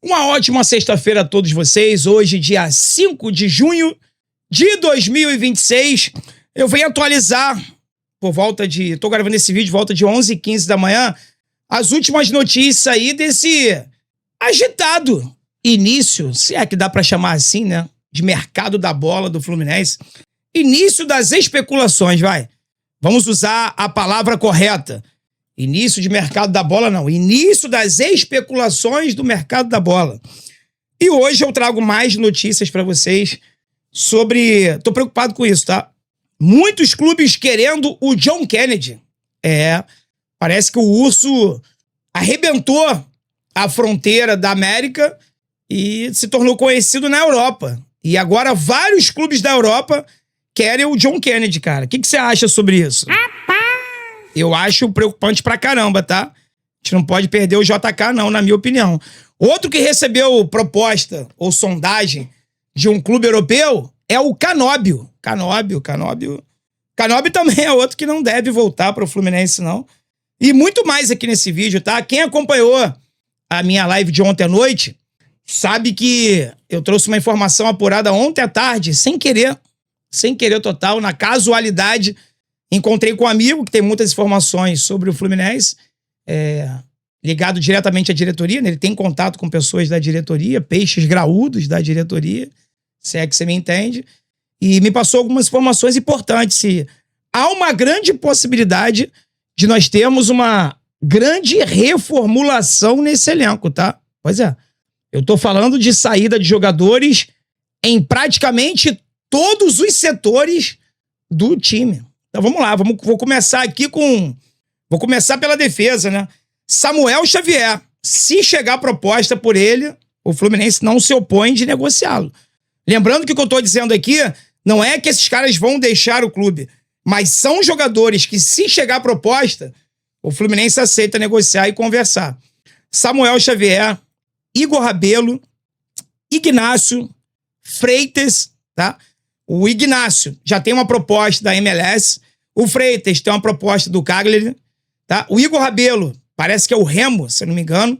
Uma ótima sexta-feira a todos vocês. Hoje, dia 5 de junho de 2026. Eu venho atualizar por volta de... Tô gravando esse vídeo volta de 11h15 da manhã. As últimas notícias aí desse agitado início, se é que dá pra chamar assim, né? De mercado da bola do Fluminense. Início das especulações, vai. Vamos usar a palavra correta. Início de mercado da bola, não. Início das especulações do mercado da bola. E hoje eu trago mais notícias pra vocês sobre... Tô preocupado com isso, tá? Muitos clubes querendo o John Kennedy. Parece que o Urso arrebentou a fronteira da América e se tornou conhecido na Europa. E agora vários clubes da Europa querem o John Kennedy, cara. O que você acha sobre isso? Eu acho preocupante pra caramba, tá? A gente não pode perder o JK, não, na minha opinião. Outro que recebeu proposta ou sondagem de um clube europeu é o Canóbio. Canóbio também é outro que não deve voltar pro Fluminense, não. E muito mais aqui nesse vídeo, tá? Quem acompanhou a minha live de ontem à noite sabe que eu trouxe uma informação apurada ontem à tarde, sem querer total, na casualidade. Encontrei com um amigo que tem muitas informações sobre o Fluminense, ligado diretamente à diretoria, né? Ele tem contato com pessoas da diretoria, peixes graúdos da diretoria, se é que você me entende, e me passou algumas informações importantes. Há uma grande possibilidade de nós termos uma grande reformulação nesse elenco, tá? Pois é, eu tô falando de saída de jogadores em praticamente todos os setores do time. Então vamos lá, vou começar aqui com... Vou começar pela defesa, né? Samuel Xavier. Se chegar proposta por ele, o Fluminense não se opõe de negociá-lo. Lembrando que o que eu tô dizendo aqui não é que esses caras vão deixar o clube, mas são jogadores que, se chegar proposta, o Fluminense aceita negociar e conversar. Samuel Xavier, Igor Rabelo, Ignácio, Freitas, tá? O Ignácio já tem uma proposta da MLS. O Freitas tem uma proposta do Cagliari, tá? O Igor Rabelo, parece que é o Remo, se eu não me engano.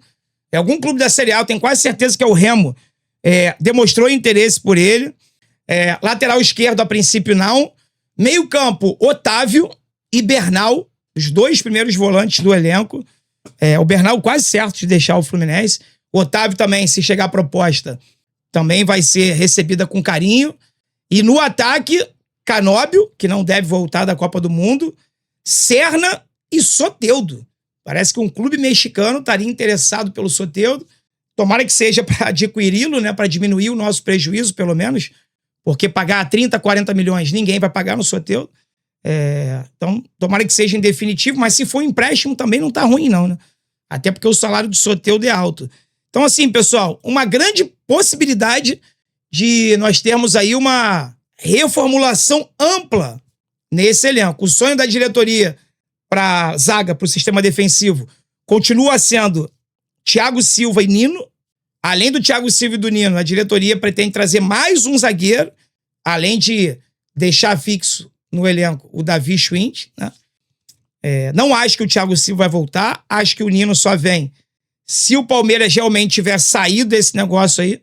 É algum clube da Série A, eu tenho quase certeza que é o Remo. Demonstrou interesse por ele. Lateral esquerdo, a princípio, não. Meio campo, Otávio e Bernal, os dois primeiros volantes do elenco. O Bernal quase certo de deixar o Fluminense. O Otávio também, se chegar a proposta, também vai ser recebida com carinho. E no ataque, Canóbio, que não deve voltar da Copa do Mundo, Serna e Soteldo. Parece que um clube mexicano estaria interessado pelo Soteldo. Tomara que seja para adquiri-lo, né, para diminuir o nosso prejuízo, pelo menos, porque pagar 30, 40 milhões ninguém vai pagar no Soteldo. Então, tomara que seja em definitivo, mas se for empréstimo também não tá ruim, não, né? Até porque o salário do Soteldo é alto. Então, assim, pessoal, uma grande possibilidade de nós termos aí uma reformulação ampla nesse elenco. O sonho da diretoria para zaga, para o sistema defensivo, continua sendo Thiago Silva e Nino. Além do Thiago Silva e do Nino, a diretoria pretende trazer mais um zagueiro, além de deixar fixo no elenco o Davi Schwindt, né? Não acho que o Thiago Silva vai voltar, acho que o Nino só vem se o Palmeiras realmente tiver saído desse negócio aí,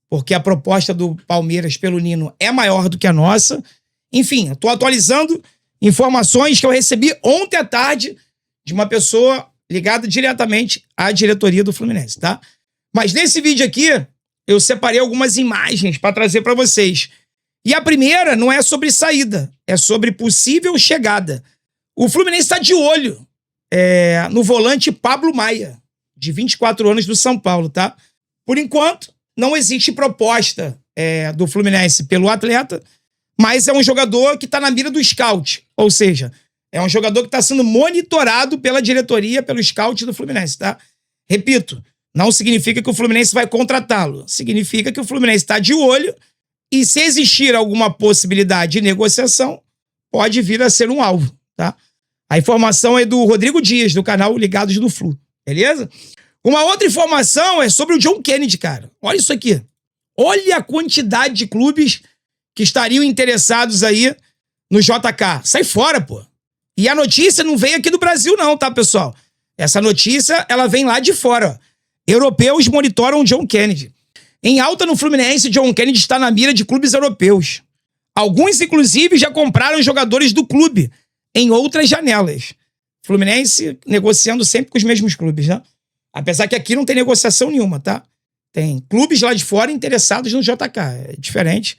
porque a proposta do Palmeiras pelo Nino é maior do que a nossa. Enfim, eu tô atualizando informações que eu recebi ontem à tarde de uma pessoa ligada diretamente à diretoria do Fluminense, tá? Mas nesse vídeo aqui, eu separei algumas imagens para trazer para vocês. E a primeira não é sobre saída, é sobre possível chegada. O Fluminense está de olho no volante Pablo Maia, de 24 anos, do São Paulo, tá? Por enquanto, não existe proposta do Fluminense pelo atleta, mas é um jogador que está na mira do scout. Ou seja, é um jogador que está sendo monitorado pela diretoria, pelo scout do Fluminense, tá? Repito, não significa que o Fluminense vai contratá-lo. Significa que o Fluminense está de olho e, se existir alguma possibilidade de negociação, pode vir a ser um alvo, tá? A informação é do Rodrigo Dias, do canal Ligados do Flu, beleza? Uma outra informação é sobre o John Kennedy, cara. Olha isso aqui. Olha a quantidade de clubes que estariam interessados aí no JK. Sai fora, pô. E a notícia não vem aqui do Brasil não, tá, pessoal? Essa notícia, ela vem lá de fora, ó. Europeus monitoram John Kennedy. Em alta no Fluminense, John Kennedy está na mira de clubes europeus. Alguns, inclusive, já compraram jogadores do clube em outras janelas. Fluminense negociando sempre com os mesmos clubes, né? Apesar que aqui não tem negociação nenhuma, tá? Tem clubes lá de fora interessados no JK. É diferente.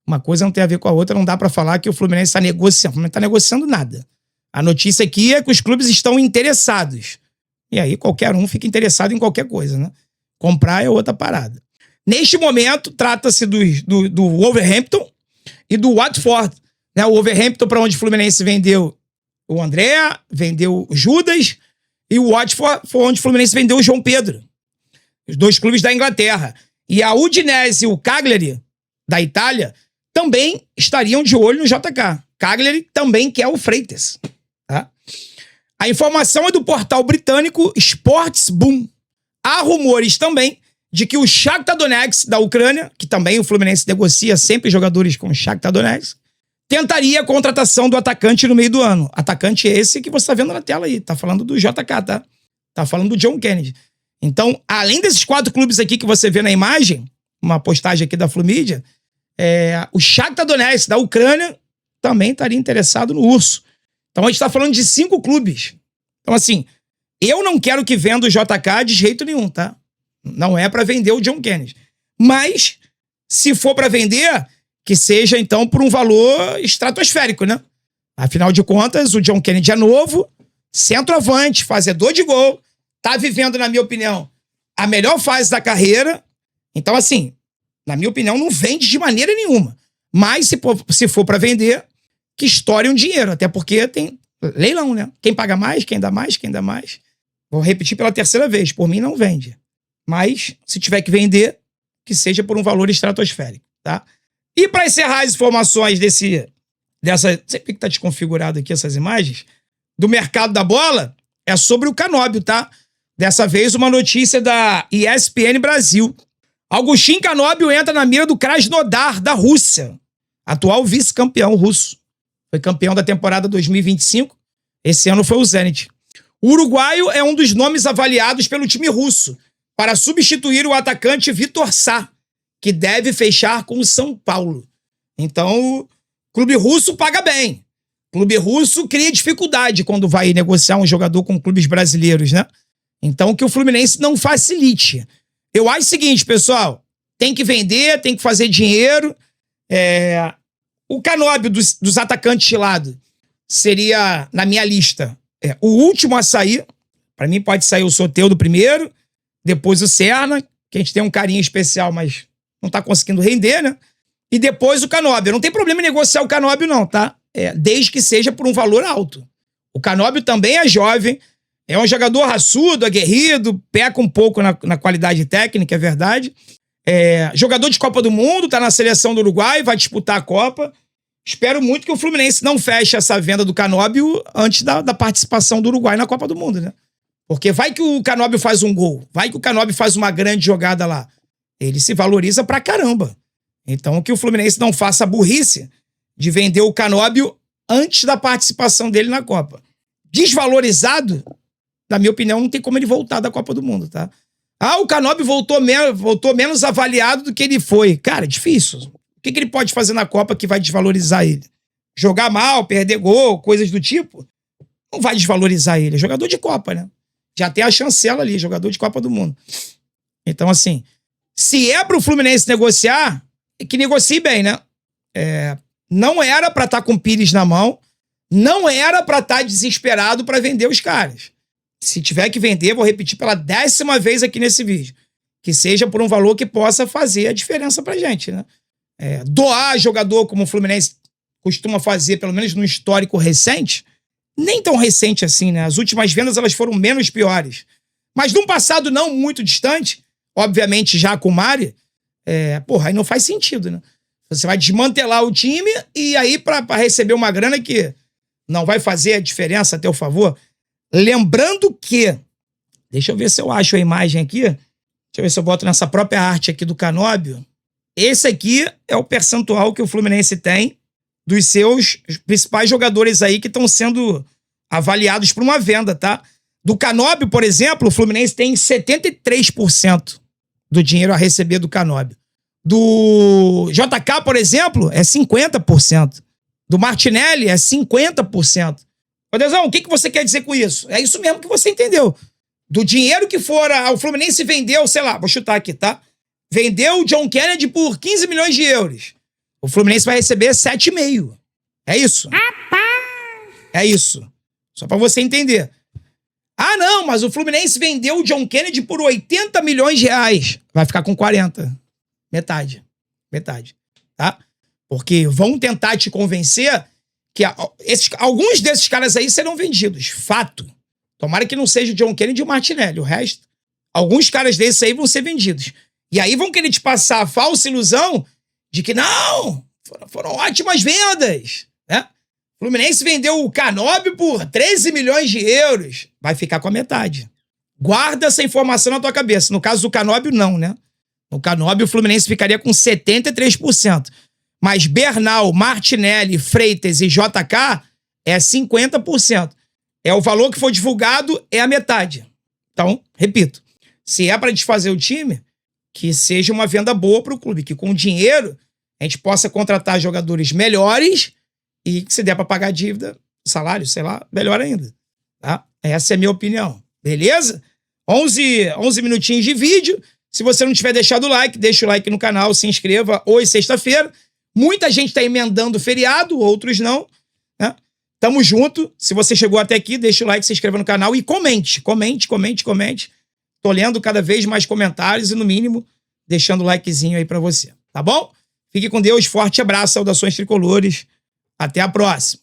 Uma coisa não tem a ver com a outra. Não dá pra falar que o Fluminense está negociando. O Fluminense não tá negociando nada. A notícia aqui é que os clubes estão interessados. E aí qualquer um fica interessado em qualquer coisa, né? Comprar é outra parada. Neste momento, trata-se do Wolverhampton e do Watford. Né? O Wolverhampton, para onde o Fluminense vendeu o André, vendeu o Judas, e o Watford foi onde o Fluminense vendeu o João Pedro. Os dois clubes da Inglaterra. E a Udinese e o Cagliari, da Itália, também estariam de olho no JK. Cagliari também quer o Freitas. Tá? A informação é do portal britânico Sports Boom. Há rumores também de que o Shakhtar Donetsk da Ucrânia, que também o Fluminense negocia sempre jogadores com o Shakhtar Donetsk, tentaria a contratação do atacante no meio do ano. Atacante esse que você está vendo na tela aí. Tá falando do JK, tá? Tá falando do John Kennedy. Então, além desses 4 clubes aqui que você vê na imagem, uma postagem aqui da Flumidia, o Shakhtar Donetsk da Ucrânia também estaria interessado no Urso. Então, a gente está falando de 5 clubes. Então, assim, eu não quero que venda o JK de jeito nenhum, tá? Não é para vender o John Kennedy. Mas, se for para vender, que seja, então, por um valor estratosférico, né? Afinal de contas, o John Kennedy é novo, centroavante, fazedor de gol, tá vivendo, na minha opinião, a melhor fase da carreira. Então, assim, na minha opinião, não vende de maneira nenhuma. Mas, se for para vender, que estoure um dinheiro. Até porque tem leilão, né? Quem paga mais, quem dá mais, quem dá mais. Vou repetir pela terceira vez. Por mim, não vende. Mas, se tiver que vender, que seja por um valor estratosférico, tá? E para encerrar as informações dessa... Sempre que tá desconfigurado aqui essas imagens, do mercado da bola, é sobre o Canóbio, tá? Dessa vez, uma notícia da ESPN Brasil. Agustin Canóbio entra na mira do Krasnodar, da Rússia. Atual vice-campeão russo. Foi campeão da temporada 2025. Esse ano foi o Zenit. O uruguaio é um dos nomes avaliados pelo time russo para substituir o atacante Vitor Sá, que deve fechar com o São Paulo. Então, o clube russo paga bem. O clube russo cria dificuldade quando vai negociar um jogador com clubes brasileiros, né? Então, que o Fluminense não facilite. Eu acho o seguinte, pessoal, tem que vender, tem que fazer dinheiro. O Canóbio dos atacantes de lado seria, na minha lista, o último a sair. Para mim pode sair o Soteldo primeiro, depois o Serna, que a gente tem um carinho especial, mas não tá conseguindo render, né? E depois o Canóbio. Não tem problema em negociar o Canóbio não, tá? Desde que seja por um valor alto. O Canóbio também é jovem, é um jogador raçudo, aguerrido, peca um pouco na qualidade técnica, é verdade. Jogador de Copa do Mundo, tá na seleção do Uruguai, vai disputar a Copa. Espero muito que o Fluminense não feche essa venda do Canóbio antes da participação do Uruguai na Copa do Mundo, né? Porque vai que o Canóbio faz um gol, vai que o Canóbio faz uma grande jogada lá. Ele se valoriza pra caramba. Então que o Fluminense não faça a burrice de vender o Canóbio antes da participação dele na Copa. Desvalorizado, na minha opinião, não tem como ele voltar da Copa do Mundo, tá? O Canóbio voltou menos avaliado do que ele foi. Cara, é difícil. O que ele pode fazer na Copa que vai desvalorizar ele? Jogar mal, perder gol, coisas do tipo? Não vai desvalorizar ele. É jogador de Copa, né? Já tem a chancela ali, jogador de Copa do Mundo. Então, assim, se é pro Fluminense negociar, que negocie bem, né? Não era pra estar com o Pires na mão, não era pra estar desesperado pra vender os caras. Se tiver que vender, vou repetir pela 10ª vez aqui nesse vídeo, que seja por um valor que possa fazer a diferença pra gente, né? Doar jogador como o Fluminense costuma fazer, pelo menos no histórico recente, nem tão recente assim, né? As últimas vendas elas foram menos piores. Mas num passado não muito distante, obviamente já com o Mari, aí não faz sentido, né? Você vai desmantelar o time e aí pra receber uma grana que não vai fazer a diferença a teu favor. Lembrando que, deixa eu ver se eu acho a imagem aqui, deixa eu ver se eu boto nessa própria arte aqui do Canóbio. Esse aqui é o percentual que o Fluminense tem dos seus principais jogadores aí que estão sendo avaliados por uma venda, tá? Do Canóbio, por exemplo, o Fluminense tem 73% do dinheiro a receber do Canóbio. Do JK, por exemplo, é 50%. Do Martinelli é 50%. Ô, Deusão, o que você quer dizer com isso? É isso mesmo que você entendeu. Do dinheiro que for, o Fluminense vendeu, sei lá, vou chutar aqui, tá? Vendeu o John Kennedy por 15 milhões de euros. O Fluminense vai receber 7,5. É isso. É isso. Só pra você entender. Ah, não, mas o Fluminense vendeu o John Kennedy por 80 milhões de reais. Vai ficar com 40. Metade. Metade. Tá? Porque vão tentar te convencer que alguns desses caras aí serão vendidos. Fato. Tomara que não seja o John Kennedy e o Martinelli. O resto, alguns caras desses aí vão ser vendidos. E aí vão querer te passar a falsa ilusão de que não, foram ótimas vendas, né? O Fluminense vendeu o Canóbio por 13 milhões de euros. Vai ficar com a metade. Guarda essa informação na tua cabeça. No caso do Canóbio, não, né? No Canóbio, o Fluminense ficaria com 73%. Mas Bernal, Martinelli, Freitas e JK é 50%. É o valor que foi divulgado, é a metade. Então, repito, se é para desfazer o time, que seja uma venda boa para o clube, que com dinheiro a gente possa contratar jogadores melhores e que se der para pagar a dívida, salário, sei lá, melhor ainda. Tá? Essa é a minha opinião. Beleza? 11 minutinhos de vídeo. Se você não tiver deixado o like, deixa o like no canal, se inscreva. Hoje, sexta-feira. Muita gente está emendando o feriado, outros não. Né? Tamo junto. Se você chegou até aqui, deixa o like, se inscreva no canal e comente. Comente. Tô lendo cada vez mais comentários e, no mínimo, deixando o likezinho aí pra você. Tá bom? Fique com Deus. Forte abraço. Saudações tricolores. Até a próxima.